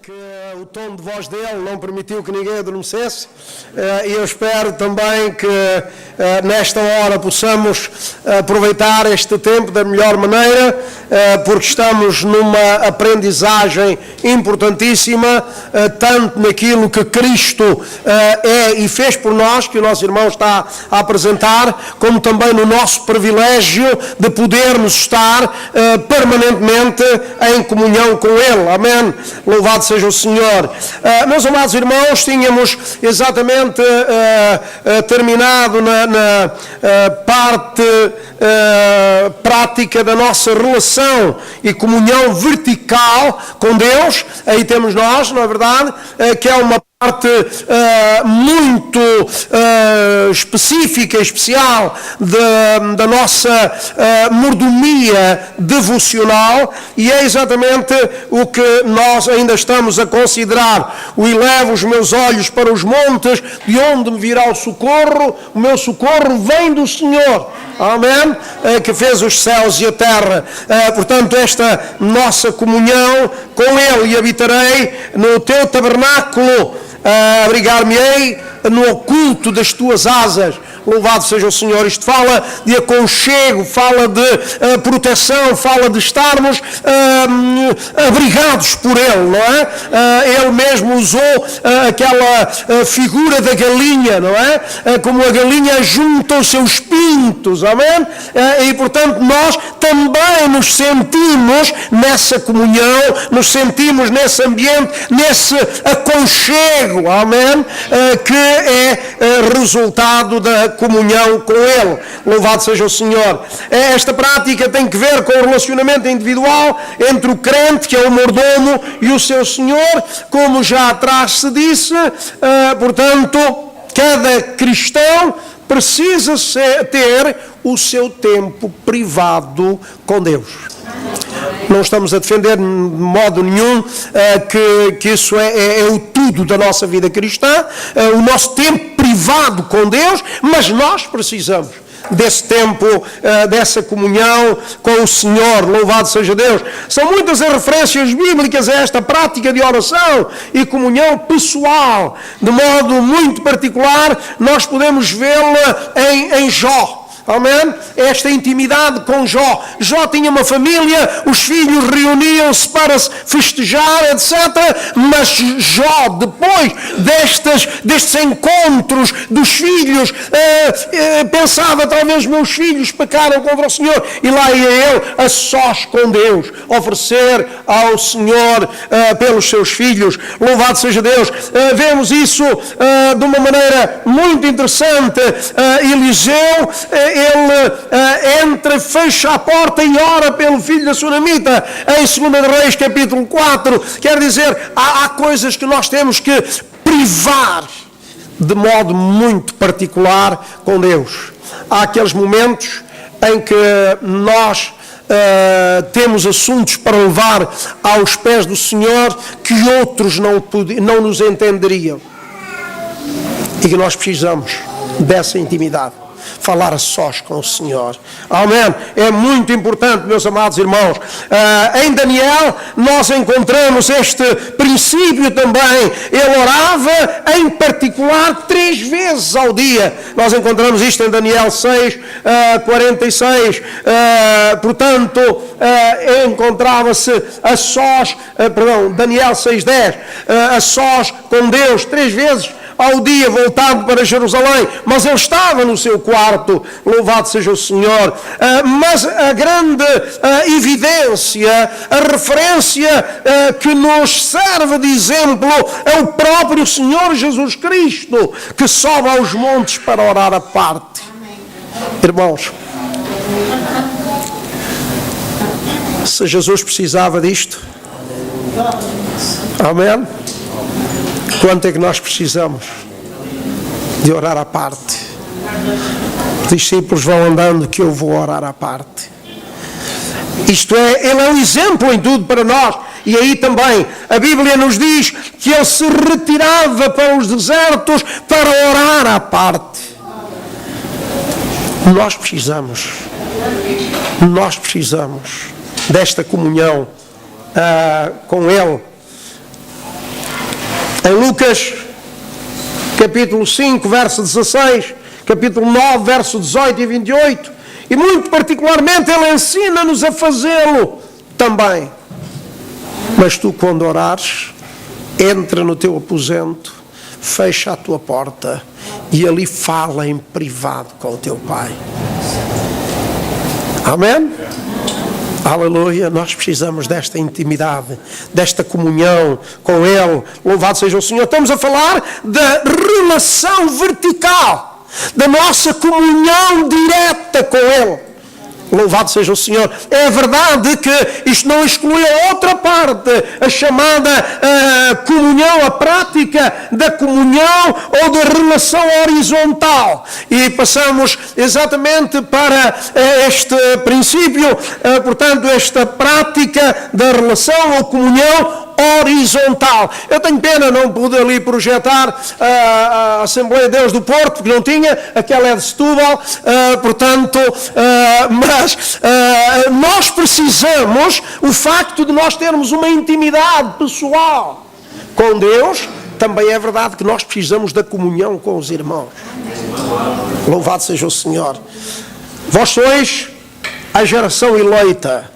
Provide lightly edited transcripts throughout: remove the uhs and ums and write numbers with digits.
que o tom de voz dele não permitiu que ninguém adormecesse, e eu espero também que nesta hora possamos aproveitar este tempo da melhor maneira, porque estamos numa aprendizagem importantíssima, tanto naquilo que Cristo é e fez por nós, que o nosso irmão está a apresentar, como também no nosso privilégio de podermos estar permanentemente em comunhão com Ele. Amém? Louvado seja o Senhor. Meus amados irmãos, tínhamos exatamente terminado na parte prática da nossa relação e comunhão vertical com Deus. Aí temos nós, não é verdade? Que é uma parte muito específica, especial da nossa mordomia devocional, e é exatamente o que nós ainda estamos a considerar. O elevo os meus olhos para os montes, de onde me virá o socorro? O meu socorro vem do Senhor, amém? Que fez os céus e a terra. Portanto, esta nossa comunhão com Ele, e habitarei no teu tabernáculo, abrigar-me-ei no oculto das tuas asas. Louvado seja o Senhor. Isto fala de aconchego, fala de proteção, fala de estarmos abrigados por Ele, não é? Ele mesmo usou aquela figura da galinha, não é? Como a galinha junta os seus pintos, amém? E portanto nós também nos sentimos nessa comunhão, nos sentimos nesse ambiente, nesse aconchego, amém? Que é resultado da comunhão com Ele. Louvado seja o Senhor. Esta prática tem que ver com o relacionamento individual entre o crente, que é o mordomo, e o seu Senhor, como já atrás se disse. Portanto, cada cristão precisa ter o seu tempo privado com Deus. Não estamos a defender de modo nenhum que isso é o tudo da nossa vida cristã, o nosso tempo privado com Deus, mas nós precisamos desse tempo, dessa comunhão com o Senhor. Louvado seja Deus. São muitas as referências bíblicas a esta prática de oração e comunhão pessoal. De modo muito particular, nós podemos vê-la em Jó. Amém? Esta intimidade com Jó. Jó tinha uma família, os filhos reuniam-se para festejar, etc. Mas Jó, depois destes encontros dos filhos, pensava, talvez meus filhos pecaram contra o Senhor, e lá ia ele a sós com Deus, oferecer ao Senhor pelos seus filhos. Louvado seja Deus. Vemos isso de uma maneira muito interessante. Eliseu, ele entra, fecha a porta e ora pelo filho da Sunamita, em 2 Reis capítulo 4. Quer dizer, há coisas que nós temos que privar de modo muito particular com Deus. Há aqueles momentos em que nós temos assuntos para levar aos pés do Senhor que outros não nos entenderiam, e que nós precisamos dessa intimidade, falar a sós com o Senhor. Amém? É muito importante, meus amados irmãos. Em Daniel nós encontramos este princípio também. Ele orava em particular 3 vezes ao dia. Nós encontramos isto em Daniel 6, 46. Portanto, encontrava-se a sós, Daniel 6:10, a sós com Deus 3 vezes ao dia, voltado para Jerusalém, mas ele estava no seu quarto. Louvado seja o Senhor. Mas a grande evidência, a referência que nos serve de exemplo é o próprio Senhor Jesus Cristo, que sobe aos montes para orar à parte. Irmãos, se Jesus precisava disto, amém? Quanto é que nós precisamos de orar à parte? Os discípulos vão andando, que eu vou orar à parte. Isto é, ele é um exemplo em tudo para nós. E aí também a Bíblia nos diz que ele se retirava para os desertos para orar à parte. Nós precisamos desta comunhão com Ele. Em Lucas, capítulo 5, verso 16, capítulo 9, verso 18 e 28, e muito particularmente ele ensina-nos a fazê-lo também. Mas tu, quando orares, entra no teu aposento, fecha a tua porta e ali fala em privado com o teu Pai. Amém? Aleluia, nós precisamos desta intimidade, desta comunhão com Ele. Louvado seja o Senhor. Estamos a falar da relação vertical, da nossa comunhão direta com Ele. Louvado seja o Senhor. É verdade que isto não exclui a outra parte, a chamada comunhão, a prática da comunhão ou da relação horizontal. E passamos exatamente para este princípio, portanto, esta prática da relação ou comunhão horizontal. Eu tenho pena, não pude ali projetar a Assembleia de Deus do Porto, porque não tinha, aquela é de Setúbal, portanto, mas nós precisamos, o facto de nós termos uma intimidade pessoal com Deus, também é verdade que nós precisamos da comunhão com os irmãos. Louvado seja o Senhor. Vós sois a geração eleita,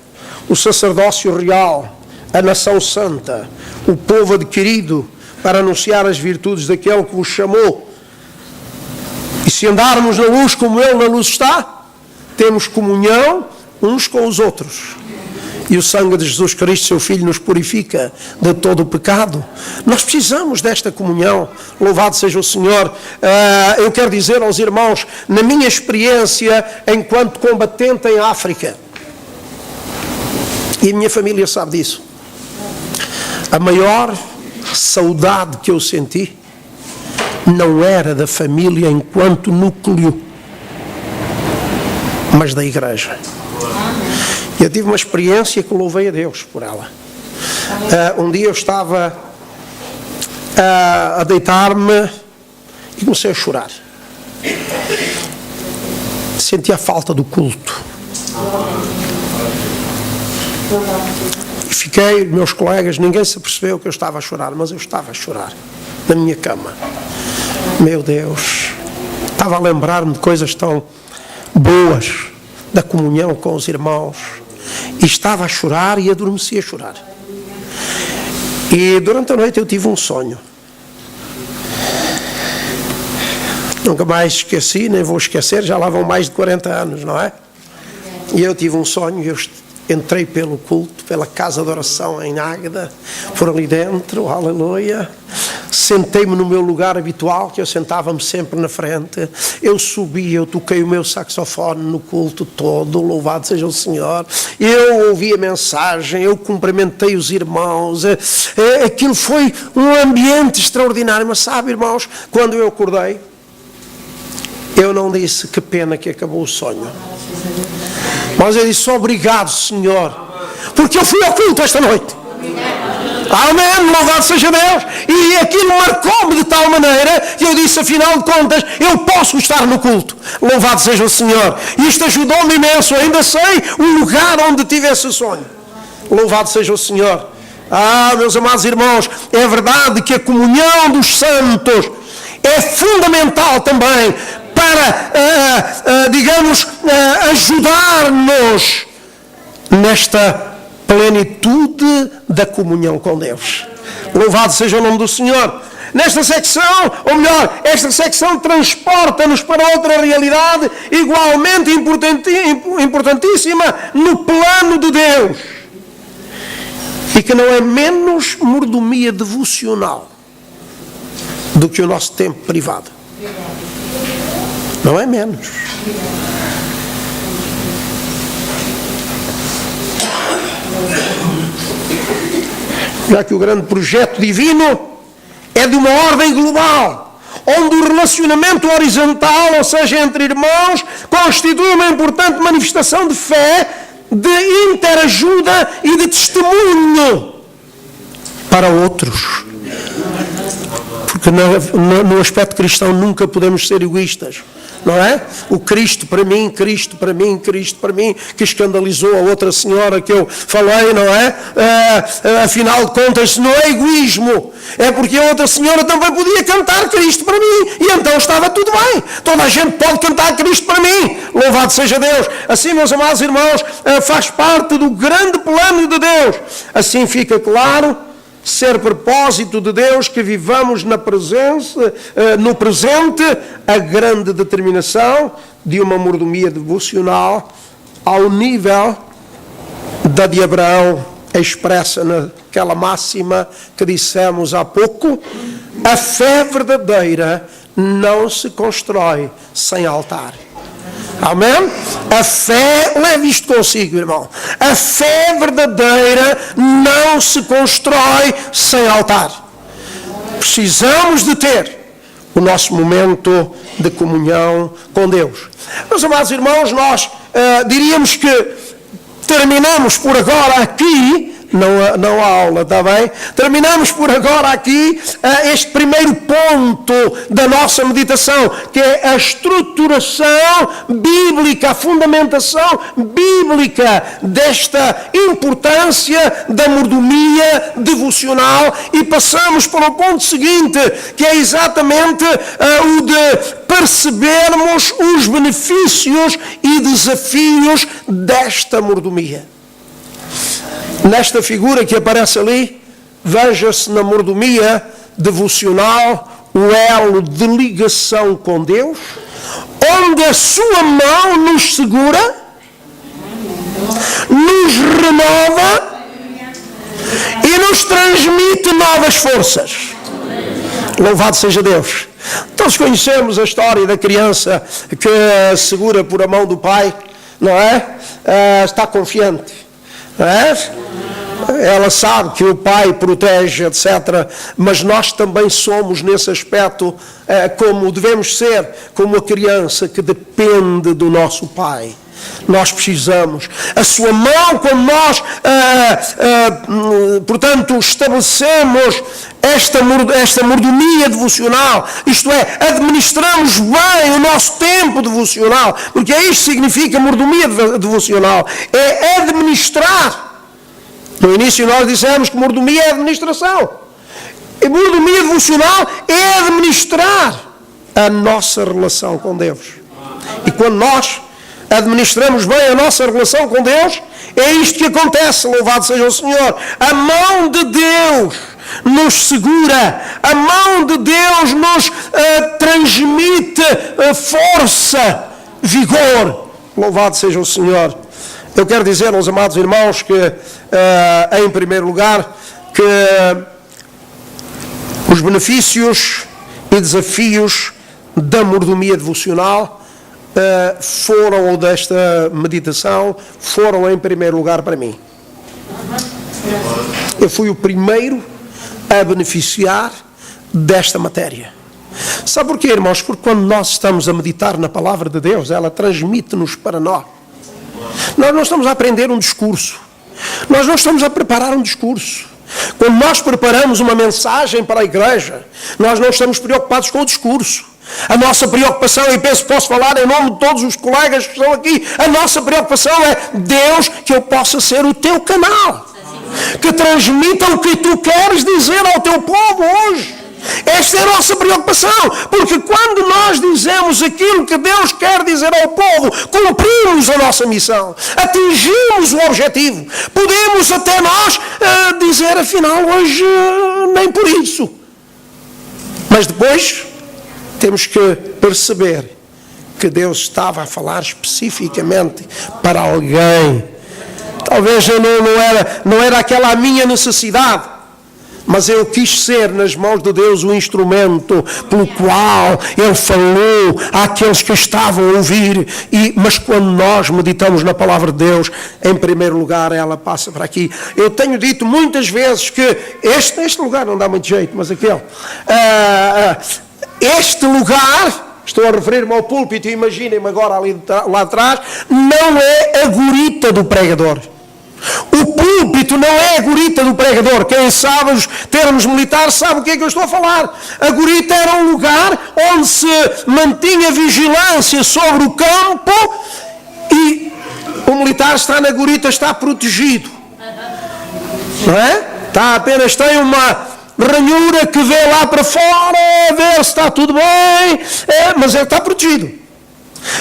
o sacerdócio real, a nação santa, o povo adquirido para anunciar as virtudes daquele que vos chamou. E se andarmos na luz como Ele na luz está, temos comunhão uns com os outros. E o sangue de Jesus Cristo, seu Filho, nos purifica de todo o pecado. Nós precisamos desta comunhão. Louvado seja o Senhor. Eu quero dizer aos irmãos, na minha experiência enquanto combatente em África, e a minha família sabe disso, a maior saudade que eu senti não era da família enquanto núcleo, mas da igreja. Eu tive uma experiência que louvei a Deus por ela. Um dia eu estava a deitar-me e comecei a chorar. Senti a falta do culto. E fiquei, meus colegas, ninguém se apercebeu que eu estava a chorar, mas eu estava a chorar na minha cama. Meu Deus, estava a lembrar-me de coisas tão boas, da comunhão com os irmãos, e estava a chorar e adormeci a chorar. E durante a noite eu tive um sonho. Nunca mais esqueci, nem vou esquecer, já lá vão mais de 40 anos, não é? E eu tive um sonho, eu entrei pelo culto, pela casa de oração em Águeda, por ali dentro, aleluia. Sentei-me no meu lugar habitual, que eu sentava-me sempre na frente. Eu subi, eu toquei o meu saxofone no culto todo, louvado seja o Senhor. Eu ouvi a mensagem, eu cumprimentei os irmãos. Aquilo foi um ambiente extraordinário. Mas sabe, irmãos, quando eu acordei, eu não disse que pena que acabou o sonho. Mas eu disse, obrigado, Senhor, porque eu fui ao culto esta noite. Amém, louvado seja Deus. E aquilo marcou-me de tal maneira que eu disse, afinal de contas, eu posso estar no culto. Louvado seja o Senhor. E isto ajudou-me imenso. Eu ainda sei o lugar onde tive esse sonho. Louvado seja o Senhor. Meus amados irmãos, é verdade que a comunhão dos santos é fundamental também para, digamos, ajudar-nos nesta plenitude da comunhão com Deus. Louvado seja o nome do Senhor. Nesta secção, ou melhor, esta secção transporta-nos para outra realidade igualmente importantíssima no plano de Deus, e que não é menos mordomia devocional do que o nosso tempo privado. Não é menos. Já que o grande projeto divino é de uma ordem global, onde o relacionamento horizontal, ou seja, entre irmãos, constitui uma importante manifestação de fé, de interajuda e de testemunho para outros. Porque no aspecto cristão nunca podemos ser egoístas. não é? O Cristo para mim, Cristo para mim, Cristo para mim, que escandalizou a outra senhora que eu falei, não é? Afinal de contas, não é egoísmo, é porque a outra senhora também podia cantar Cristo para mim, e então estava tudo bem. Toda a gente pode cantar Cristo para mim, louvado seja Deus. Assim, meus amados irmãos, faz parte do grande plano de Deus. Assim fica claro ser propósito de Deus que vivamos na presença, no presente, a grande determinação de uma mordomia devocional ao nível da de Abraão, expressa naquela máxima que dissemos há pouco: a fé verdadeira não se constrói sem altar. Amém? A fé, leve isto consigo, irmão. A fé verdadeira não se constrói sem altar. Precisamos de ter o nosso momento de comunhão com Deus. Meus amados irmãos, nós diríamos que terminamos por agora aqui. Não há aula, está bem? Terminamos por agora aqui este primeiro ponto da nossa meditação, que é a estruturação bíblica, a fundamentação bíblica desta importância da mordomia devocional, e passamos para o ponto seguinte, que é exatamente o de percebermos os benefícios e desafios desta mordomia. Nesta figura que aparece ali, veja-se na mordomia devocional o elo de ligação com Deus, onde a sua mão nos segura, nos renova e nos transmite novas forças. Louvado seja Deus. Todos conhecemos a história da criança que segura por a mão do pai, não é? Está confiante. Ela sabe que o pai protege, etc. Mas nós também somos, nesse aspecto, como devemos ser, como a criança que depende do nosso pai. Nós precisamos. A sua mão, quando nós, portanto, estabelecemos esta mordomia devocional, isto é, administramos bem o nosso tempo devocional, porque é isto que significa mordomia devocional, é administrar. No início nós dissemos que mordomia é administração. E mordomia devocional é administrar a nossa relação com Deus. E quando nós administramos bem a nossa relação com Deus, é isto que acontece, louvado seja o Senhor. A mão de Deus nos segura, a mão de Deus nos transmite força, vigor, louvado seja o Senhor. Eu quero dizer aos amados irmãos que, em primeiro lugar, que os benefícios e desafios da mordomia devocional foram, ou desta meditação, foram em primeiro lugar para mim. Eu fui o primeiro a beneficiar desta matéria. Sabe porquê, irmãos? Porque quando nós estamos a meditar na palavra de Deus, ela transmite-nos para nós. Nós não estamos a aprender um discurso. Nós não estamos a preparar um discurso. Quando nós preparamos uma mensagem para a igreja, nós não estamos preocupados com o discurso. A nossa preocupação, e penso que posso falar em nome de todos os colegas que estão aqui, a nossa preocupação é: Deus, que eu possa ser o teu canal, que transmita o que tu queres dizer ao teu povo hoje. Esta é a nossa preocupação, porque quando nós dizemos aquilo que Deus quer dizer ao povo, cumprimos a nossa missão, atingimos o objetivo. Podemos até nós dizer, afinal, hoje nem por isso. Mas depois temos que perceber que Deus estava a falar especificamente para alguém. Talvez não era aquela a minha necessidade, mas eu quis ser nas mãos de Deus o instrumento pelo qual Ele falou àqueles que estavam a ouvir. Mas quando nós meditamos na palavra de Deus, em primeiro lugar ela passa para aqui. Eu tenho dito muitas vezes que este lugar não dá muito jeito, mas aquele... Este lugar, estou a referir-me ao púlpito, imaginem-me agora ali lá atrás, não é a gorita do pregador. O púlpito púlpito não é a gorita do pregador. Quem sabe os termos militares sabe o que é que eu estou a falar. A gorita era um lugar onde se mantinha vigilância sobre o campo e o militar está na gorita, está protegido. Não é? Tem uma ranhura que vê lá para fora, ver se está tudo bem, mas ele está protegido.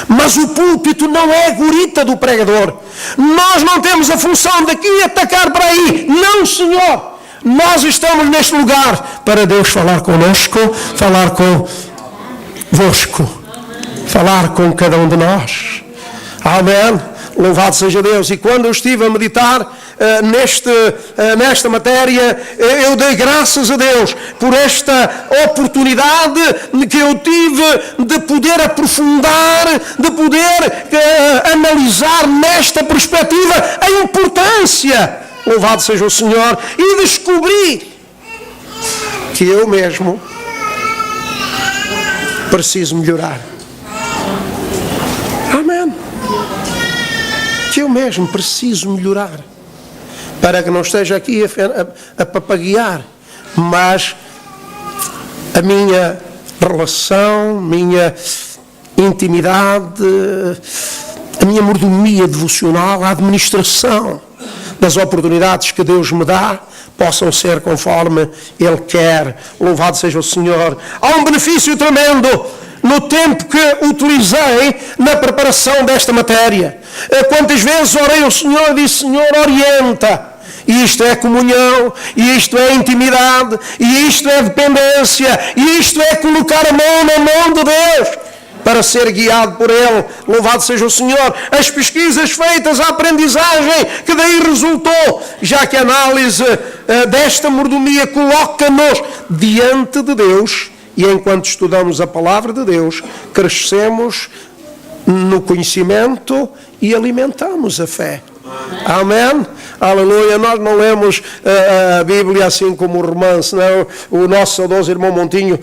Mas o púlpito não é a gorita do pregador. Nós não temos a função daqui atacar para aí. Não, Senhor. Nós estamos neste lugar para Deus falar conosco, falar convosco, falar com cada um de nós. Amém. Louvado seja Deus. E quando eu estive a meditar nesta matéria, eu dei graças a Deus por esta oportunidade que eu tive de poder aprofundar, de poder analisar nesta perspectiva a importância, louvado seja o Senhor, e descobri que eu mesmo preciso melhorar. Amém. Que eu mesmo preciso melhorar, para que não esteja aqui a papaguear, mas a minha relação, minha intimidade, a minha mordomia devocional, a administração das oportunidades que Deus me dá, possam ser conforme Ele quer. Louvado seja o Senhor. Há um benefício tremendo no tempo que utilizei na preparação desta matéria. Quantas vezes orei ao Senhor e disse: Senhor, orienta. E isto é comunhão, e isto é intimidade, e isto é dependência, e isto é colocar a mão na mão de Deus para ser guiado por Ele. Louvado seja o Senhor. As pesquisas feitas, a aprendizagem que daí resultou, já que a análise desta mordomia coloca-nos diante de Deus. E enquanto estudamos a palavra de Deus, crescemos no conhecimento e alimentamos a fé. Amém? Aleluia. Nós não lemos a Bíblia assim como romance, não. O nosso saudoso irmão Moutinho,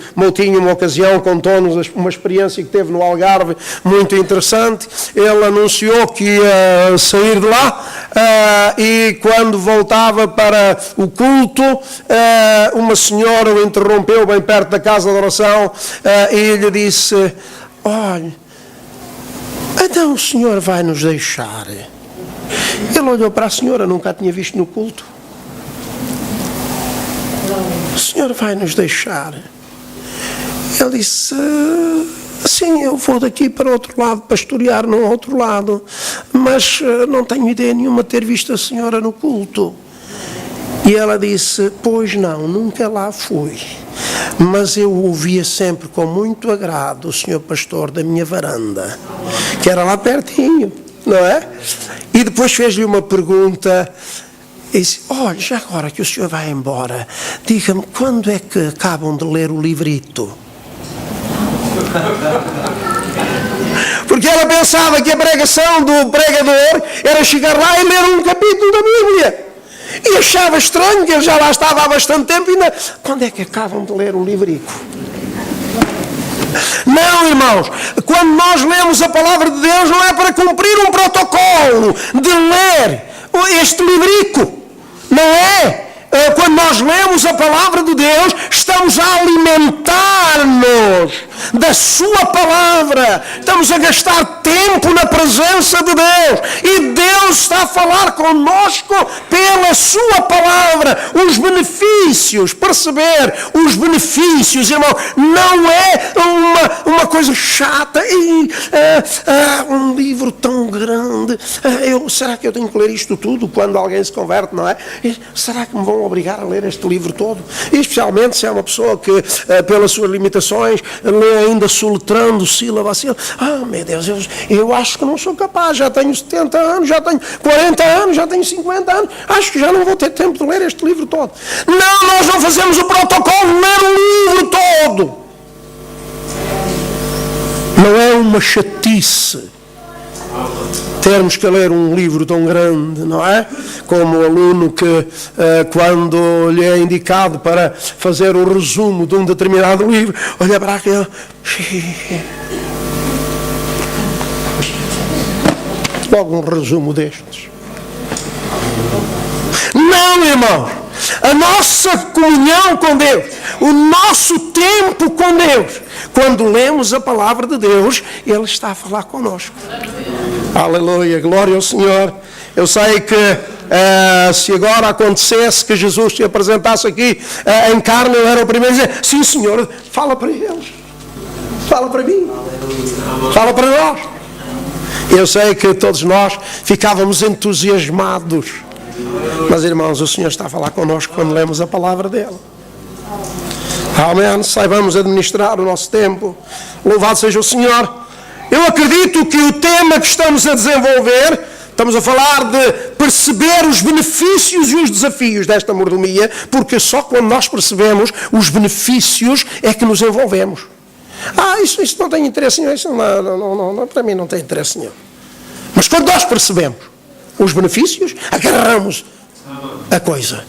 uma ocasião, contou-nos uma experiência que teve no Algarve, muito interessante. Ele anunciou que ia sair de lá e quando voltava para o culto, uma senhora o interrompeu bem perto da casa de oração e lhe disse: olha, então o senhor vai nos deixar? Ele olhou para a senhora, nunca a tinha visto no culto. O senhor vai nos deixar? Ele disse: sim, eu vou daqui para o outro lado, pastorear no outro lado, mas não tenho ideia nenhuma de ter visto a senhora no culto. E ela disse: pois não, nunca lá fui, mas eu ouvia sempre com muito agrado o senhor pastor da minha varanda, que era lá pertinho, não é? E depois fez-lhe uma pergunta e disse: olha, já agora que o senhor vai embora, diga-me, quando é que acabam de ler o livrito? Porque ela pensava que a pregação do pregador era chegar lá e ler um capítulo da Bíblia. E achava estranho, que ele já lá estava há bastante tempo e ainda... Quando é que acabam de ler o livrico? Não, irmãos, quando nós lemos a palavra de Deus não é para cumprir um protocolo de ler este livrico, não é? Quando nós lemos a palavra de Deus, estamos a alimentar-nos da sua palavra, estamos a gastar tempo na presença de Deus, e Deus está a falar conosco pela sua palavra. Os benefícios, perceber os benefícios, irmão, não é uma coisa chata. Um livro tão grande, será que eu tenho que ler isto tudo quando alguém se converte, não é? Será que me vão obrigar a ler este livro todo? E especialmente se é uma pessoa que, pelas suas limitações, lê ainda soletrando sílaba a sílaba. Meu Deus, eu acho que não sou capaz, já tenho 70 anos, já tenho 40 anos, já tenho 50 anos, acho que já não vou ter tempo de ler este livro todo. Não, nós não fazemos o protocolo de ler o livro todo. Não é uma chatice termos que ler um livro tão grande, não é? Como o aluno que, quando lhe é indicado para fazer o resumo de um determinado livro, olha para aquele... Logo um resumo destes. Não! comunhão, irmãos, a nossa comunhão com Deus, o nosso tempo com Deus, quando lemos a palavra de Deus, Ele está a falar conosco. Aleluia, glória ao Senhor. Eu sei que se agora acontecesse que Jesus te apresentasse aqui em carne, eu era o primeiro a dizer: sim, Senhor, fala para eles, fala para mim, fala para nós. Eu sei que todos nós ficávamos entusiasmados, mas, irmãos, o Senhor está a falar connosco quando lemos a palavra dele. Amém. Saibamos administrar o nosso tempo. Louvado seja o Senhor. Eu acredito que o tema que estamos a desenvolver, estamos a falar de perceber os benefícios e os desafios desta mordomia, porque só quando nós percebemos os benefícios é que nos envolvemos. Isso não tem interesse nenhum, isso não, para mim não tem interesse nenhum. Mas quando nós percebemos os benefícios, agarramos a coisa.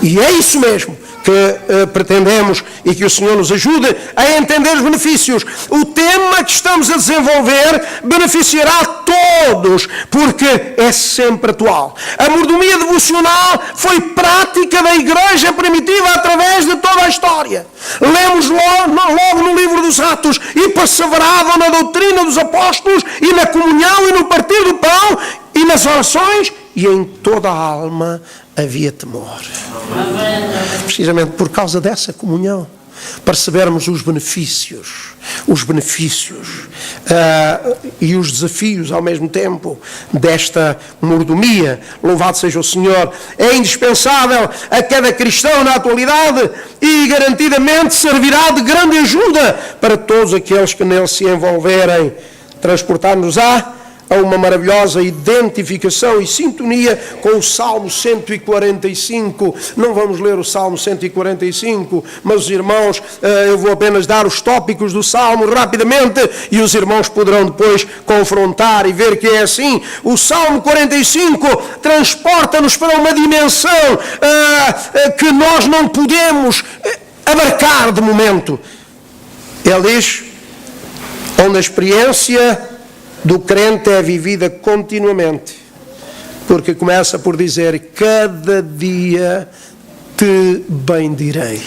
E é isso mesmo que pretendemos, e que o Senhor nos ajude a entender os benefícios. O tema que estamos a desenvolver beneficiará todos, porque é sempre atual. A mordomia devocional foi prática da igreja primitiva através de toda a história. Lemos logo no livro dos Atos: e perseveravam na doutrina dos apóstolos, e na comunhão, e no partir do pão, e nas orações, e em toda a alma havia temor. Precisamente por causa dessa comunhão, percebermos os benefícios e os desafios ao mesmo tempo desta mordomia. Louvado seja o Senhor. É indispensável a cada cristão na atualidade e garantidamente servirá de grande ajuda para todos aqueles que nele se envolverem. Transportar-nos-á a uma maravilhosa identificação e sintonia com o Salmo 145. Não vamos ler o Salmo 145, mas os irmãos, eu vou apenas dar os tópicos do Salmo rapidamente, e os irmãos poderão depois confrontar e ver que é assim. O Salmo 45 transporta-nos para uma dimensão que nós não podemos abarcar de momento. Ele diz: onde a experiência do crente é vivida continuamente, porque começa por dizer: cada dia te bendirei.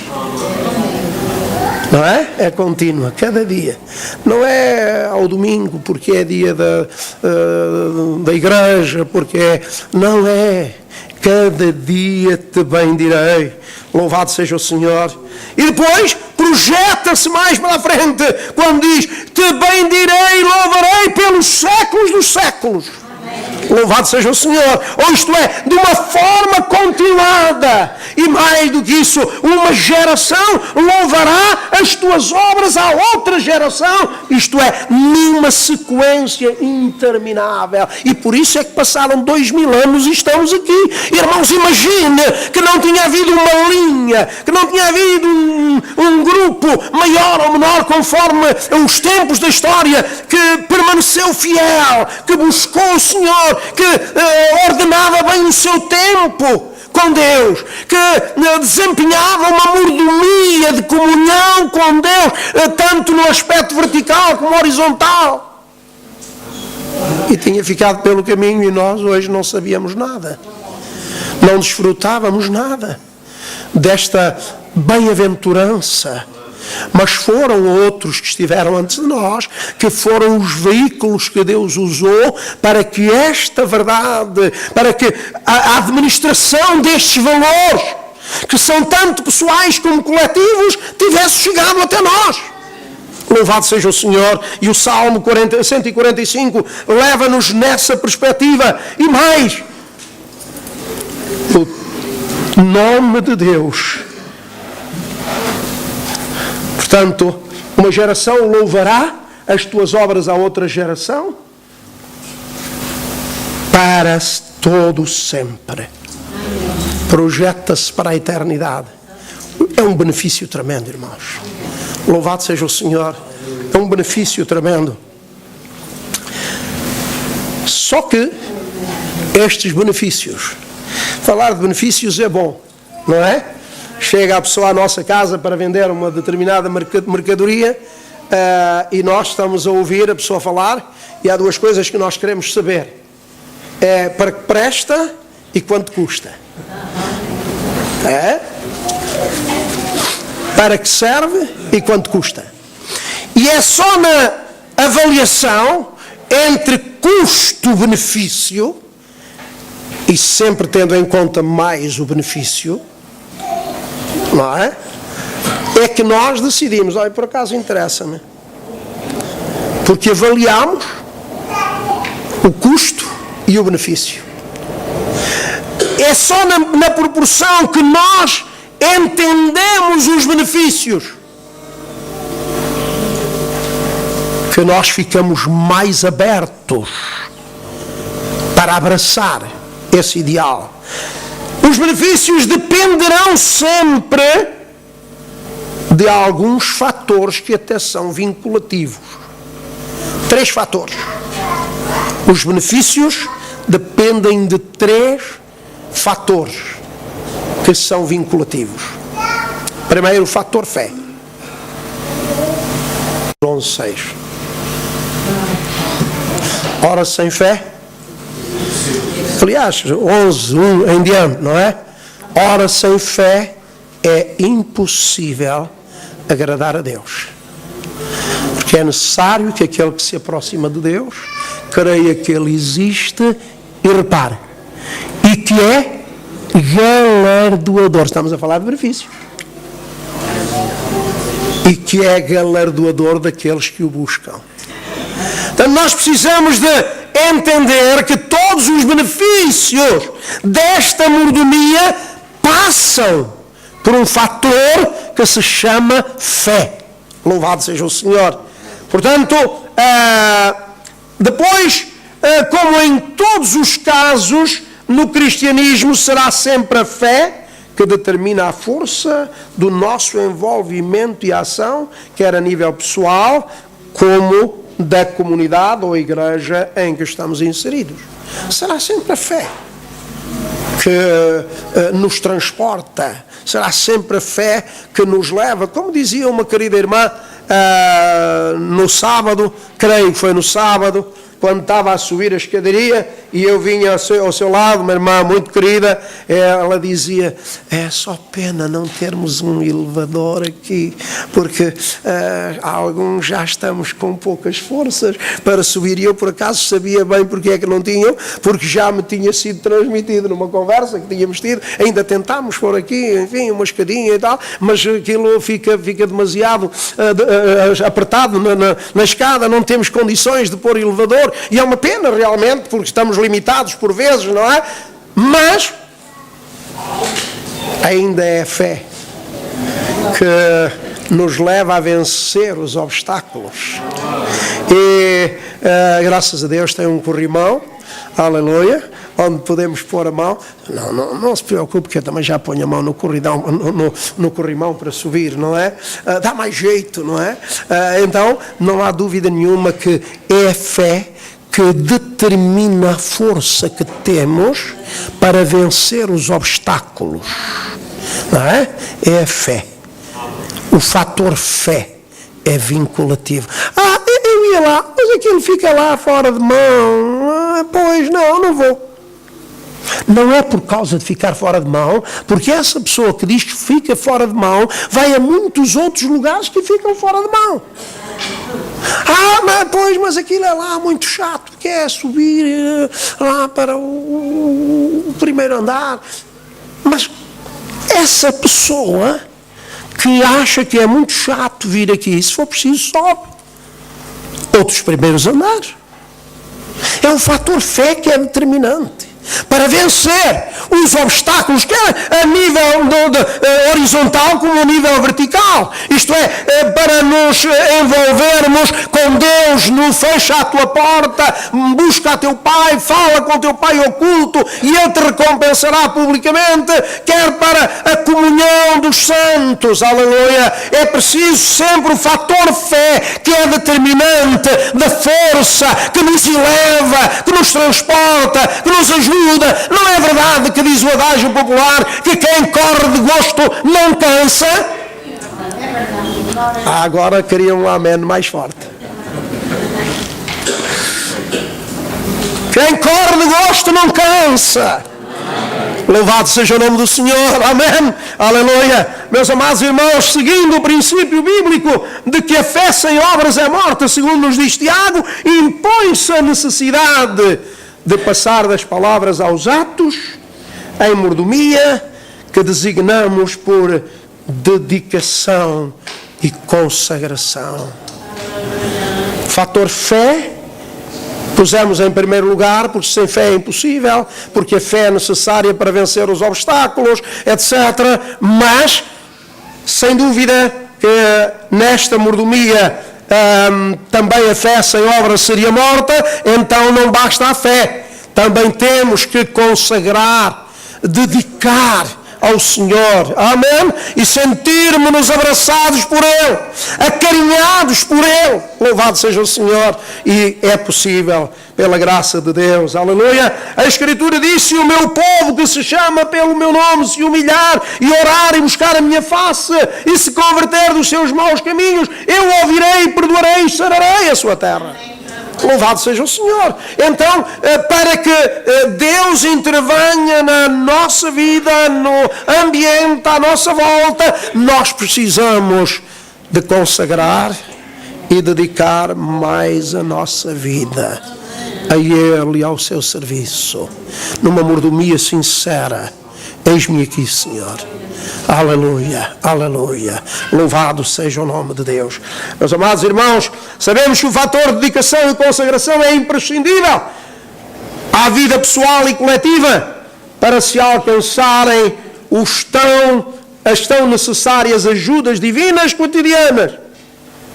Não é? É contínua, cada dia. Não é ao domingo, porque é dia da igreja, porque é... Não é. Cada dia te bendirei. Louvado seja o Senhor. E depois projeta-se mais para a frente, quando diz: te bendirei e louvarei pelos séculos dos séculos. Louvado seja o Senhor. Ou isto é, de uma forma continuada. E mais do que isso, uma geração louvará as tuas obras à outra geração. Isto é, numa sequência interminável. E por isso é que passaram 2000 anos e estamos aqui. Irmãos, imagine que não tinha havido uma linha, que não tinha havido um grupo maior ou menor, conforme os tempos da história, que permaneceu fiel, que buscou o Senhor, que ordenava bem o seu tempo com Deus, que desempenhava uma mordomia de comunhão com Deus, tanto no aspecto vertical como horizontal. E tinha ficado pelo caminho, e nós hoje não sabíamos nada, não desfrutávamos nada desta bem-aventurança. Mas foram outros que estiveram antes de nós, que foram os veículos que Deus usou para que esta verdade, para que a administração destes valores, que são tanto pessoais como coletivos, tivesse chegado até nós. Louvado seja o Senhor. E o Salmo 145 leva-nos nessa perspectiva. E mais, o nome de Deus. Portanto, uma geração louvará as tuas obras à outra geração para todo sempre. Projeta-se para a eternidade. É um benefício tremendo, irmãos. Louvado seja o Senhor. É um benefício tremendo. Só que estes benefícios, falar de benefícios é bom, não é? Chega a pessoa à nossa casa para vender uma determinada mercadoria e nós estamos a ouvir a pessoa falar, e há duas coisas que nós queremos saber: é para que presta e quanto custa. Para que serve e quanto custa. E é só na avaliação entre custo-benefício, e sempre tendo em conta mais o benefício, não é? É que nós decidimos, olha, por acaso interessa-me. Porque avaliamos o custo e o benefício. É só na proporção que nós entendemos os benefícios que nós ficamos mais abertos para abraçar esse ideal. Os benefícios dependerão sempre de alguns fatores que até são vinculativos. 3 fatores. Os benefícios dependem de 3 fatores que são vinculativos. Primeiro, o fator fé. 11:6. Ora, sem fé, aliás, 11:1 em diante, não é? Ora, sem fé é impossível agradar a Deus. Porque é necessário que aquele que se aproxima de Deus creia que Ele existe e repare, e que é galardoador. Estamos a falar de benefício. E que é galardoador daqueles que o buscam. Então nós precisamos de entender que todos os benefícios desta mordomia passam por um fator que se chama fé. Louvado seja o Senhor. Portanto, depois, como em todos os casos, no cristianismo será sempre a fé que determina a força do nosso envolvimento e ação, quer a nível pessoal, como da comunidade ou igreja em que estamos inseridos. Será sempre a fé que nos transporta, será sempre a fé que nos leva, como dizia uma querida irmã, no sábado, creio que foi no sábado, quando estava a subir a escadaria e eu vinha ao seu lado, uma irmã muito querida, ela dizia, é só pena não termos um elevador aqui, porque alguns já estamos com poucas forças para subir, e eu por acaso sabia bem porque é que não tinham, porque já me tinha sido transmitido numa conversa que tínhamos tido, ainda tentámos pôr aqui, enfim, uma escadinha e tal, mas aquilo fica demasiado apertado na escada, não temos condições de pôr elevador, e é uma pena realmente, porque estamos limitados por vezes, não é? Mas ainda é a fé que nos leva a vencer os obstáculos. E graças a Deus tem um corrimão, aleluia, onde podemos pôr a mão. Não se preocupe, que eu também já ponho a mão no corrimão para subir, não é? Dá mais jeito, não é? Então não há dúvida nenhuma que é a fé que determina a força que temos para vencer os obstáculos, não é? É a fé. O fator fé é vinculativo. Eu ia lá, mas aquilo fica lá fora de mão. Pois não vou. Não é por causa de ficar fora de mão, porque essa pessoa que diz que fica fora de mão vai a muitos outros lugares que ficam fora de mão. Mas aquilo é lá muito chato, que é subir lá para o primeiro andar. Mas essa pessoa que acha que é muito chato vir aqui, se for preciso, sobe outros primeiros andares. É um fator fé que é determinante para vencer os obstáculos, quer a nível horizontal como a nível vertical. Isto é, para nos envolvermos com Deus, no fecha a tua porta, busca a teu Pai, fala com o teu Pai oculto e Ele te recompensará publicamente, quer para a comunhão dos santos, aleluia. É preciso sempre o fator fé, que é determinante da força, que nos eleva, que nos transporta, que nos ajuda. Não é verdade que diz o adágio popular que quem corre de gosto não cansa? Agora queria um amém mais forte. Quem corre de gosto não cansa. Louvado seja o nome do Senhor, amém, aleluia. Meus amados irmãos, seguindo o princípio bíblico de que a fé sem obras é morta, segundo nos diz Tiago, impõe-se a necessidade de passar das palavras aos atos, em mordomia, que designamos por dedicação e consagração. Fator fé, pusemos em primeiro lugar, porque sem fé é impossível, porque a fé é necessária para vencer os obstáculos, etc. Mas, sem dúvida, que nesta mordomia também a fé sem obras seria morta, então não basta a fé. Também temos que consagrar, dedicar ao Senhor, amém? E sentirmos-nos abraçados por Ele, acarinhados por Ele. Louvado seja o Senhor. E é possível, pela graça de Deus, aleluia. A Escritura diz: se o meu povo que se chama pelo meu nome se humilhar e orar e buscar a minha face e se converter dos seus maus caminhos, eu ouvirei, perdoarei e sararei a sua terra. Louvado seja o Senhor. Então, para que Deus intervenha na nossa vida, no ambiente à nossa volta, nós precisamos de consagrar e dedicar mais a nossa vida a Ele e ao seu serviço, numa mordomia sincera. Eis-me aqui, Senhor. Aleluia, aleluia. Louvado seja o nome de Deus. Meus amados irmãos, sabemos que o fator de dedicação e consagração é imprescindível à vida pessoal e coletiva para se alcançarem as tão necessárias ajudas divinas cotidianas.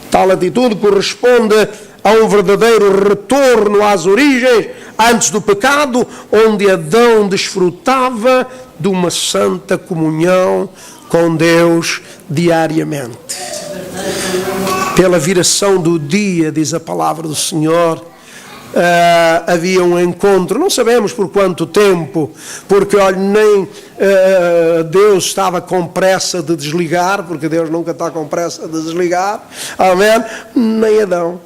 Tal atitude corresponde a um verdadeiro retorno às origens antes do pecado, onde Adão desfrutava de uma santa comunhão com Deus diariamente. Pela viração do dia, diz a palavra do Senhor, havia um encontro, não sabemos por quanto tempo, porque olha, nem Deus estava com pressa de desligar, porque Deus nunca está com pressa de desligar, amém? Nem Adão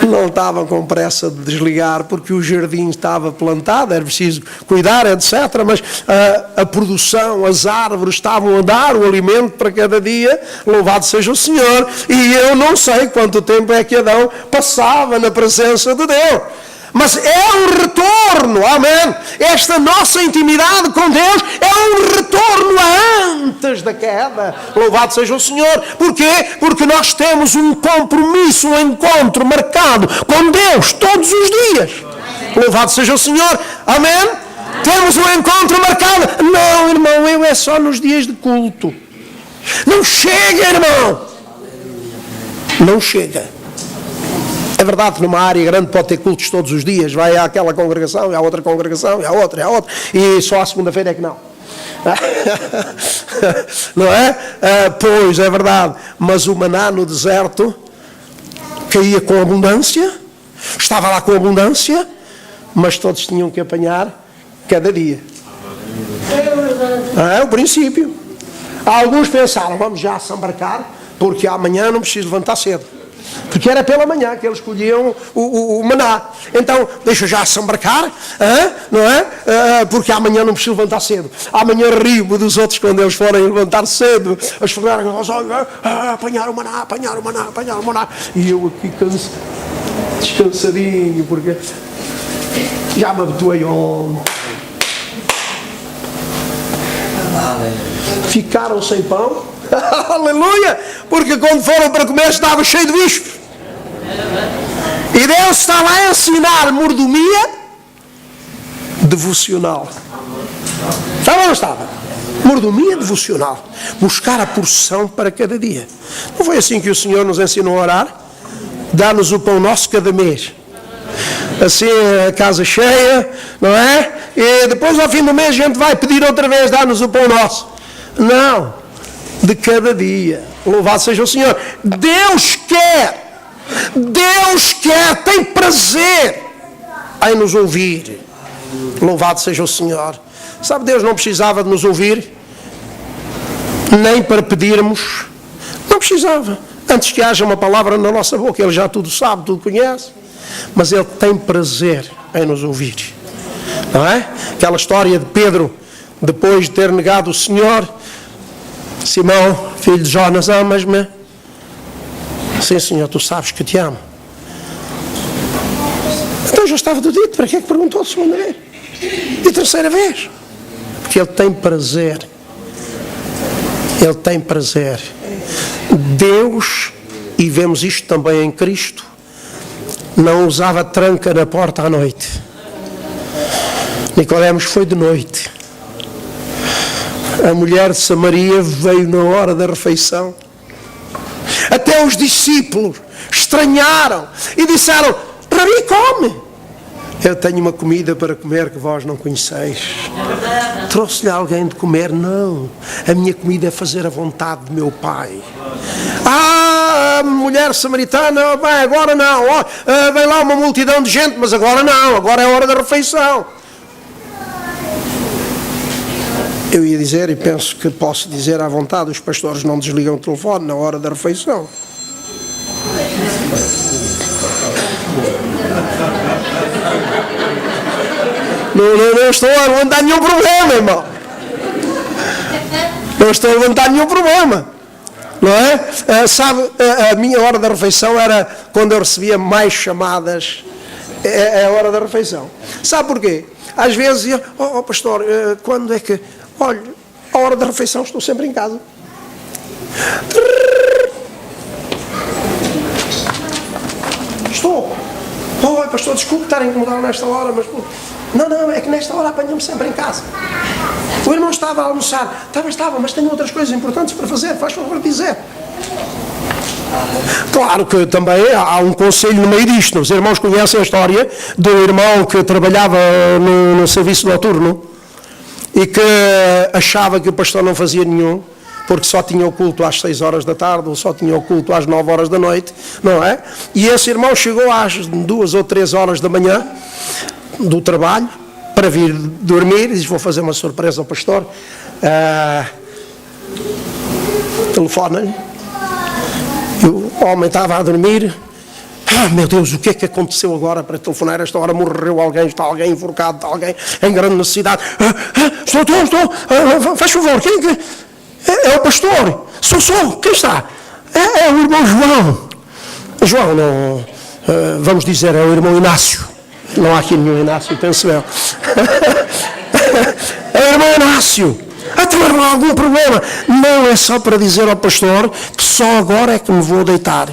não estava com pressa de desligar, porque o jardim estava plantado, era preciso cuidar, etc. Mas a produção, as árvores estavam a dar o alimento para cada dia. Louvado seja o Senhor. E eu não sei quanto tempo é que Adão passava na presença de Deus. Mas é um retorno, amém? Esta nossa intimidade com Deus é um retorno antes da queda. Louvado seja o Senhor. Porquê? Porque nós temos um compromisso, um encontro marcado com Deus todos os dias. Louvado seja o Senhor, amém? Temos um encontro marcado. Não, irmão, é só nos dias de culto. Não chega, irmão. Não chega. É verdade que numa área grande pode ter cultos todos os dias. Vai àquela congregação, e à outra congregação, e à outra, e só à segunda-feira é que não. Não é? Pois, é verdade. Mas o maná no deserto caía com abundância, estava lá com abundância, mas todos tinham que apanhar cada dia. É o princípio. Alguns pensaram: vamos já se embarcar, porque amanhã não preciso levantar cedo. Porque era pela manhã que eles colhiam o maná. Então, deixa já se embarcar, não é? Porque amanhã não preciso levantar cedo. Amanhã rio dos outros quando eles forem levantar cedo. Eles falaram: apanhar o maná. E eu aqui descansadinho, porque já me habituei ontem. Ficaram sem pão. Aleluia! Porque quando foram para comer estava cheio de bichos. E Deus estava a ensinar mordomia devocional. Estava ou não estava? Mordomia devocional. Buscar a porção para cada dia. Não foi assim que o Senhor nos ensinou a orar? Dá-nos o pão nosso cada mês. Assim, a casa cheia, não é? E depois ao fim do mês a gente vai pedir outra vez: dá-nos o pão nosso. Não. De cada dia. Louvado seja o Senhor. Deus quer, tem prazer em nos ouvir. Louvado seja o Senhor. Sabe, Deus não precisava de nos ouvir, nem para pedirmos. Não precisava. Antes que haja uma palavra na nossa boca, Ele já tudo sabe, tudo conhece. Mas Ele tem prazer em nos ouvir. Não é? Aquela história de Pedro, depois de ter negado o Senhor. Simão, filho de Jonas, amas-me? Sim, Senhor, tu sabes que te amo. Então já estava tudo dito, para que é que perguntou a segunda vez? E a terceira vez? Porque Ele tem prazer. Ele tem prazer. Deus, e vemos isto também em Cristo, não usava tranca na porta à noite. Nicodemos foi de noite. A mulher de Samaria veio na hora da refeição. Até os discípulos estranharam e disseram: Rabi, come. Eu tenho uma comida para comer que vós não conheceis. Trouxe-lhe alguém de comer? Não. A minha comida é fazer a vontade do meu Pai. A mulher samaritana, bem, agora não. Vem lá uma multidão de gente, mas agora não. Agora é a hora da refeição. Eu ia dizer, e penso que posso dizer à vontade, os pastores não desligam o telefone na hora da refeição. Não estou a levantar nenhum problema, irmão. Não estou a levantar nenhum problema. Não é? Sabe, a minha hora da refeição era quando eu recebia mais chamadas. É a hora da refeição. Sabe porquê? Às vezes eu, pastor, quando é que... Olha, a hora da refeição estou sempre em casa. Estou. Oi, pastor, desculpe estar a incomodar nesta hora, mas... Não, é que nesta hora apanhamos sempre em casa. O irmão estava a almoçar. Estava, mas tenho outras coisas importantes para fazer. Faz favor de dizer. Claro que também há um conselho no meio disto. Os irmãos conhecem a história do irmão que trabalhava no serviço noturno e que achava que o pastor não fazia nenhum, porque só tinha o culto às 6 horas da tarde, ou só tinha o culto às 9 horas da noite, não é? E esse irmão chegou às 2 ou 3 horas da manhã do trabalho, para vir dormir, e disse: vou fazer uma surpresa ao pastor. Telefona-lhe. E o homem estava a dormir. Meu Deus, o que é que aconteceu agora para telefonar? Esta hora morreu alguém, está alguém enforcado, está alguém em grande necessidade. Estou. Faz favor, quem que... É o pastor. Sou. Quem está? É o irmão João. João, não... vamos dizer, é o irmão Inácio. Não há aqui nenhum Inácio, penso eu. É o irmão Inácio. Não há algum problema. Não, é só para dizer ao pastor que só agora é que me vou deitar.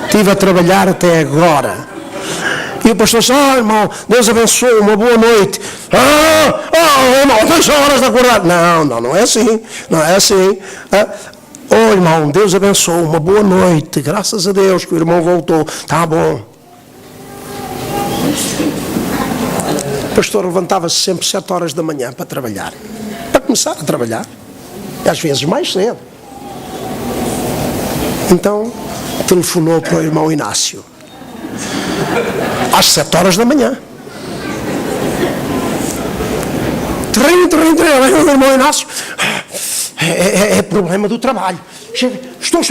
Estive a trabalhar até agora. E o pastor disse: irmão, Deus abençoe, uma boa noite. Irmão, 2 horas de acordar. Não é assim. Não é assim. Irmão, Deus abençoe, uma boa noite. Graças a Deus que o irmão voltou. Tá bom. O pastor levantava-se sempre 7 horas da manhã para trabalhar. Para começar a trabalhar. E às vezes mais cedo. Então, telefonou para o irmão Inácio. Às 7 horas da manhã. O irmão Inácio. É problema do trabalho. Estou.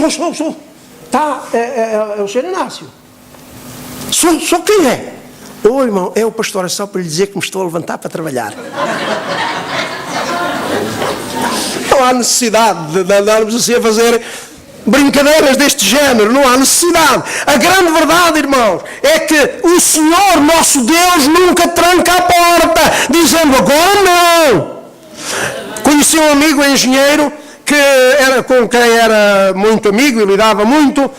Tá, é o senhor Inácio. Sou quem é? Irmão, é o pastor, é só para lhe dizer que me estou a levantar para trabalhar. Não há necessidade de andarmos assim a fazer brincadeiras deste género, não há necessidade. A grande verdade, irmãos, é que o Senhor, nosso Deus, nunca tranca a porta, dizendo agora não. Conheci um amigo engenheiro que era com quem era muito amigo e lidava muito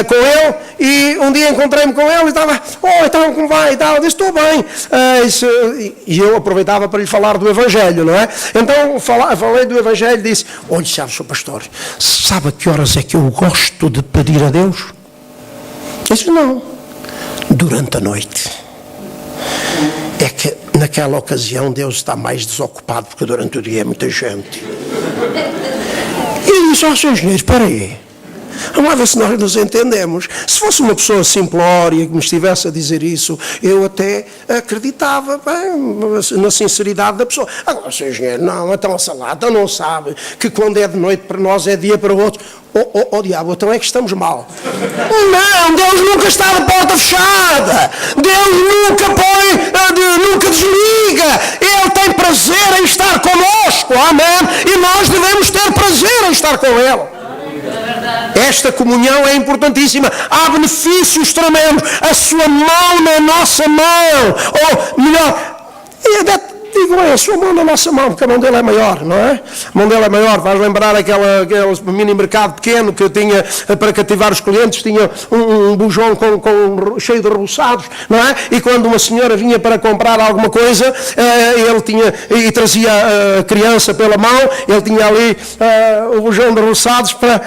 com ele, e um dia encontrei-me com ele e estava: então como vai? E tal, eu disse: estou bem. E eu aproveitava para lhe falar do Evangelho, não é? Então falei do Evangelho e disse: olha, sabe, Sr. Pastor, sabe a que horas é que eu gosto de pedir a Deus? Eu disse: não, durante a noite. É que naquela ocasião Deus está mais desocupado, porque durante o dia é muita gente. E disse: senhor engenheiro, espera aí. Vamos lá ver se nós nos entendemos. Se fosse uma pessoa simplória que me estivesse a dizer isso, eu até acreditava bem, na sinceridade da pessoa. Agora, Sr. Engenheiro, não, então a salada não sabe que quando é de noite para nós é dia para outros. Diabo, então é que estamos mal. Não, Deus nunca está de porta fechada. Deus nunca nunca desliga. Ele tem prazer em estar conosco, amém? E nós devemos ter prazer em estar com Ele. Esta comunhão é importantíssima. Há benefícios tremendos. A sua mão na nossa mão. Ou melhor, digo bem, a sua mão na nossa mão, porque a mão dele é maior, não é? A mão dele é maior. Vais lembrar aquele mini mercado pequeno que eu tinha para cativar os clientes, tinha um bujão cheio de reboçados, não é? E quando uma senhora vinha para comprar alguma coisa, ele tinha, e trazia a criança pela mão, ele tinha ali o bujão de reboçados para...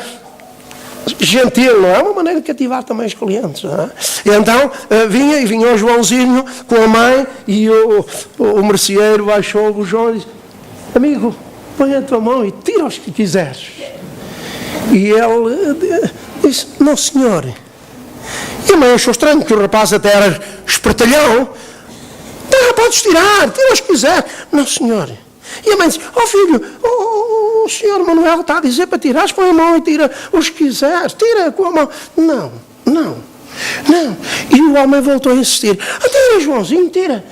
gentil, não é? Uma maneira de cativar também os clientes, não é? E então vinha o Joãozinho com a mãe e o merceeiro baixou o João e disse: amigo, põe a tua mão e tira os que quiseres. E ele disse: não, senhor. E a mãe achou estranho, porque o rapaz até era espertalhão. Tá, podes tirar, tira os que quiseres. Não, senhor. E a mãe disse: filho, o senhor Manuel está a dizer para tirares, põe a mão e tira os que quiseres, tira com a mão. Não. E o homem voltou a insistir: tira, Joãozinho, tira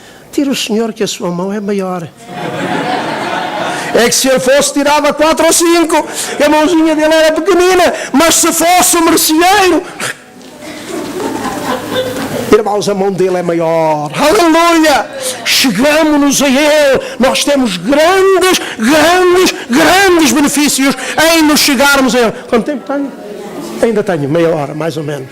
o senhor, que a sua mão é maior. É que se ele fosse tirava 4 ou 5, a mãozinha dele era pequenina, mas se fosse o merceeiro, irmãos, a mão dele é maior. Aleluia! Chegamos-nos a Ele. Nós temos grandes benefícios em nos chegarmos a Ele. Quanto tempo tenho? Ainda tenho meia hora, mais ou menos.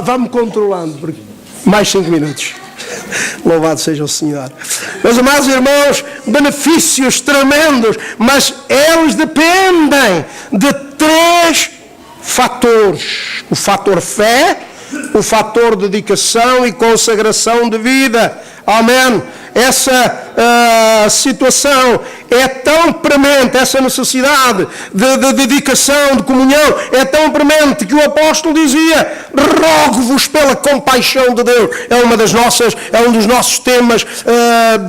Vá-me controlando, porque mais 5 minutos. Louvado seja o Senhor. Meus amados irmãos, benefícios tremendos, mas eles dependem de 3 fatores: o fator fé, o fator dedicação e consagração de vida. Amém. Essa situação é tão premente, essa necessidade de dedicação, de comunhão, é tão premente que o apóstolo dizia: rogo-vos pela compaixão de Deus. É um dos nossos temas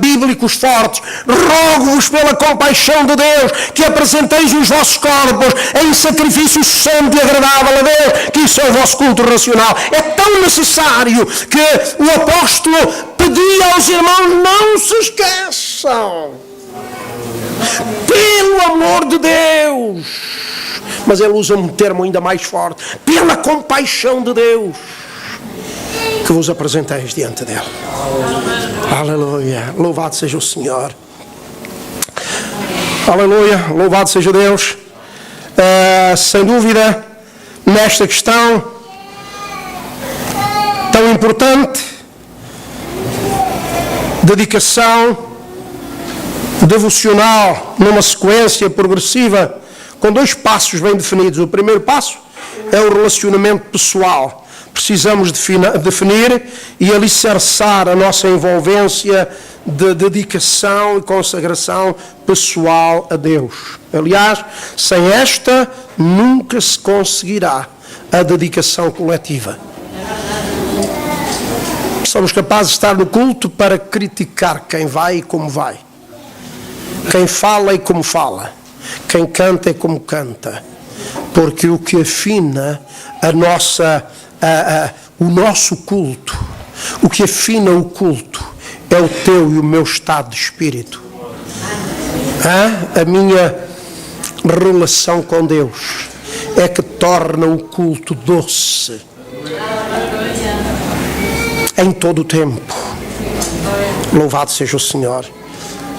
bíblicos fortes. Rogo-vos pela compaixão de Deus, que apresenteis os vossos corpos em sacrifício santo e agradável a Deus, que isso é o vosso culto racional. É tão necessário que o apóstolo pedia aos irmãos: não se esqueçam, pelo amor de Deus. Mas ele usa um termo ainda mais forte: pela compaixão de Deus, que vos apresenteis diante dele. Aleluia, louvado seja o Senhor. Aleluia, louvado seja Deus. Sem dúvida, nesta questão tão importante, dedicação devocional numa sequência progressiva, com 2 passos bem definidos. O primeiro passo é o relacionamento pessoal. Precisamos definir e alicerçar a nossa envolvência de dedicação e consagração pessoal a Deus. Aliás, sem esta nunca se conseguirá a dedicação coletiva. Somos capazes de estar no culto para criticar quem vai e como vai, quem fala e como fala, quem canta e como canta, porque o que afina o nosso culto, o que afina o culto é o teu e o meu estado de espírito. A minha relação com Deus é que torna o culto doce em todo o tempo. Louvado seja o Senhor.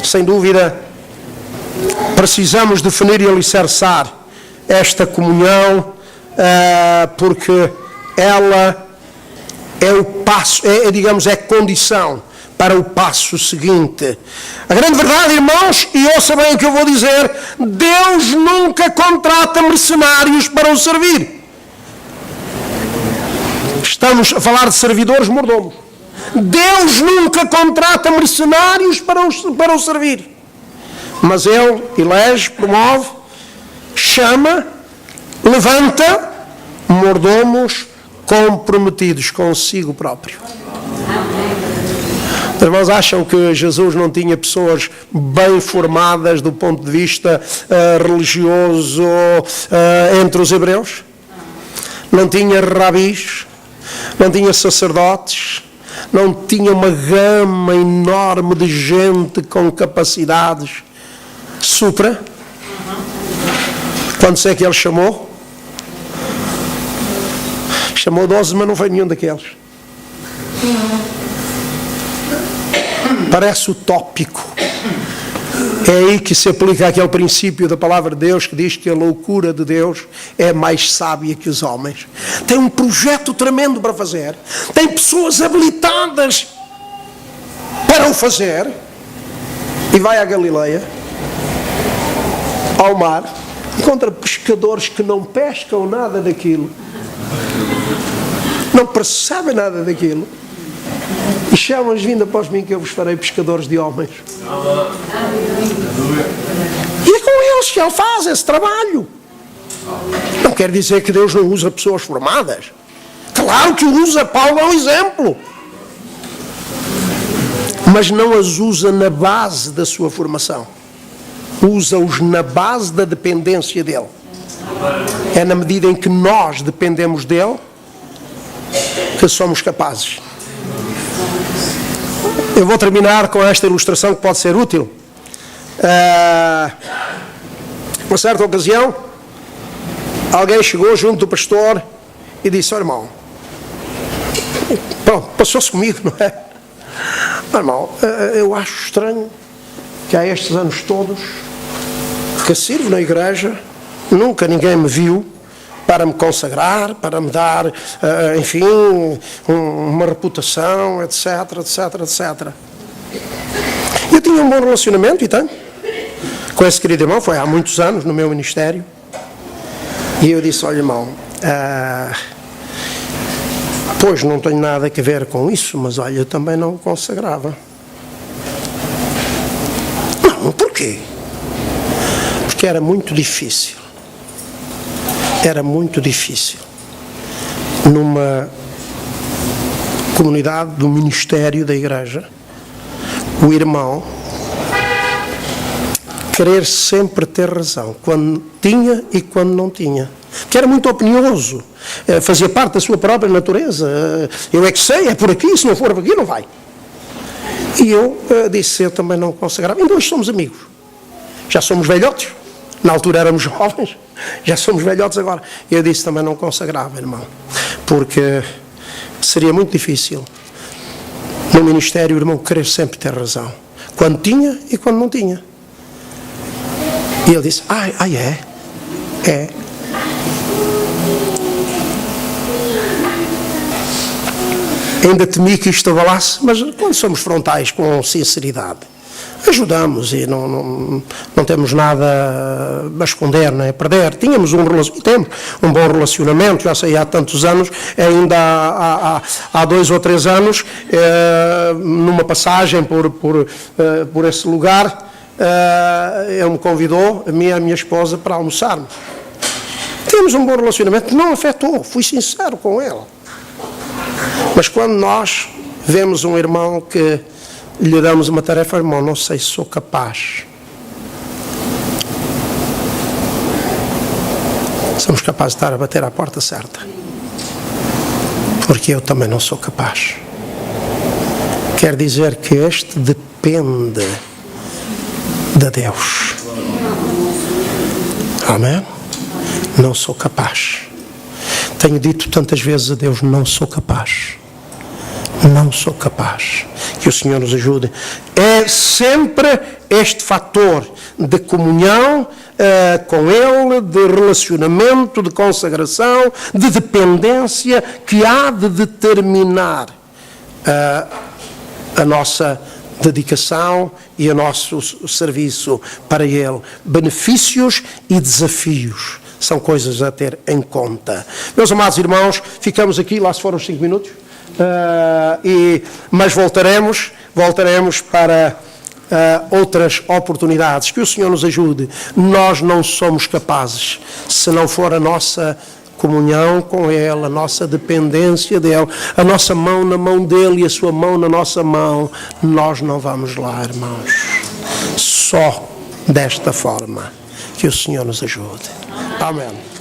Sem dúvida, precisamos definir e alicerçar esta comunhão, porque ela é o passo, é condição para o passo seguinte. A grande verdade, irmãos, e ouça bem o que eu vou dizer: Deus nunca contrata mercenários para o servir. Estamos a falar de servidores mordomos. Deus nunca contrata mercenários para o servir. Mas Ele elege, promove chama, levanta mordomos comprometidos consigo próprio. Os irmãos acham que Jesus não tinha pessoas bem formadas do ponto de vista religioso entre os hebreus? Não tinha rabis, não tinha sacerdotes, não tinha uma gama enorme de gente com capacidades supra? Quantos é que ele chamou? Chamou 12, mas não foi nenhum daqueles. Parece utópico. É aí que se aplica aquele princípio da palavra de Deus que diz que a loucura de Deus é mais sábia que os homens. Tem um projeto tremendo para fazer. Tem pessoas habilitadas para o fazer. E vai à Galileia, ao mar, encontra pescadores que não pescam nada daquilo. Não percebem nada daquilo. E chamam-nos: vindo após mim que eu vos farei pescadores de homens. E é com eles que ele faz esse trabalho. Não quer dizer que Deus não usa pessoas formadas. Claro que usa. Paulo é um exemplo. Mas não as usa na base da sua formação. Usa-os na base da dependência dele. É na medida em que nós dependemos dele que somos capazes. Eu vou terminar com esta ilustração que pode ser útil. Uma certa ocasião, alguém chegou junto do pastor e disse: irmão, pronto, passou-se comigo, não é? Irmão, eu acho estranho que há estes anos todos que sirvo na igreja, nunca ninguém me viu para me consagrar, para me dar, enfim, uma reputação, etc, etc, etc. Eu tinha um bom relacionamento, e tenho, com esse querido irmão. Foi há muitos anos no meu ministério. E eu disse: olha, irmão, pois não tenho nada a ver com isso, mas olha, eu também não o consagrava. Não, porquê? Porque era muito difícil. Era muito difícil numa comunidade do ministério da igreja o irmão querer sempre ter razão, quando tinha e quando não tinha, que era muito opinioso, fazia parte da sua própria natureza. Eu é que sei, é por aqui, se não for por aqui não vai. E eu disse: eu também não consagrava. Ainda hoje somos amigos, já somos velhotes. Na altura éramos jovens, já somos velhotes agora. Eu disse: também não consagrava, irmão, porque seria muito difícil no ministério o irmão querer sempre ter razão, quando tinha e quando não tinha. E ele disse: é. Ainda temi que isto abalasse, mas quando somos frontais com sinceridade, ajudamos e não temos nada a esconder, nem a perder. Temos um bom relacionamento, já sei, há tantos anos, ainda há 2 ou 3 anos, numa passagem por esse lugar, ele me convidou, a mim e a minha esposa, para almoçarmos. Temos um bom relacionamento, não afetou, fui sincero com ele. Mas quando nós vemos um irmão que lhe damos uma tarefa: irmão, não sei se sou capaz. Somos capazes de estar a bater à porta certa, porque eu também não sou capaz. Quer dizer que este depende de Deus. Amém? Não sou capaz. Tenho dito tantas vezes a Deus: não sou capaz. Não sou capaz. Que o Senhor nos ajude. É sempre este fator de comunhão com Ele, de relacionamento, de consagração, de dependência, que há de determinar a nossa dedicação e o nosso serviço para Ele. Benefícios e desafios são coisas a ter em conta. Meus amados irmãos, ficamos aqui, lá se foram 5 minutos. Mas voltaremos para outras oportunidades. Que o Senhor nos ajude. Nós não somos capazes, se não for a nossa comunhão com Ele, a nossa dependência dEle, a nossa mão na mão dEle e a sua mão na nossa mão, nós não vamos lá, irmãos. Só desta forma. Que o Senhor nos ajude. Amém.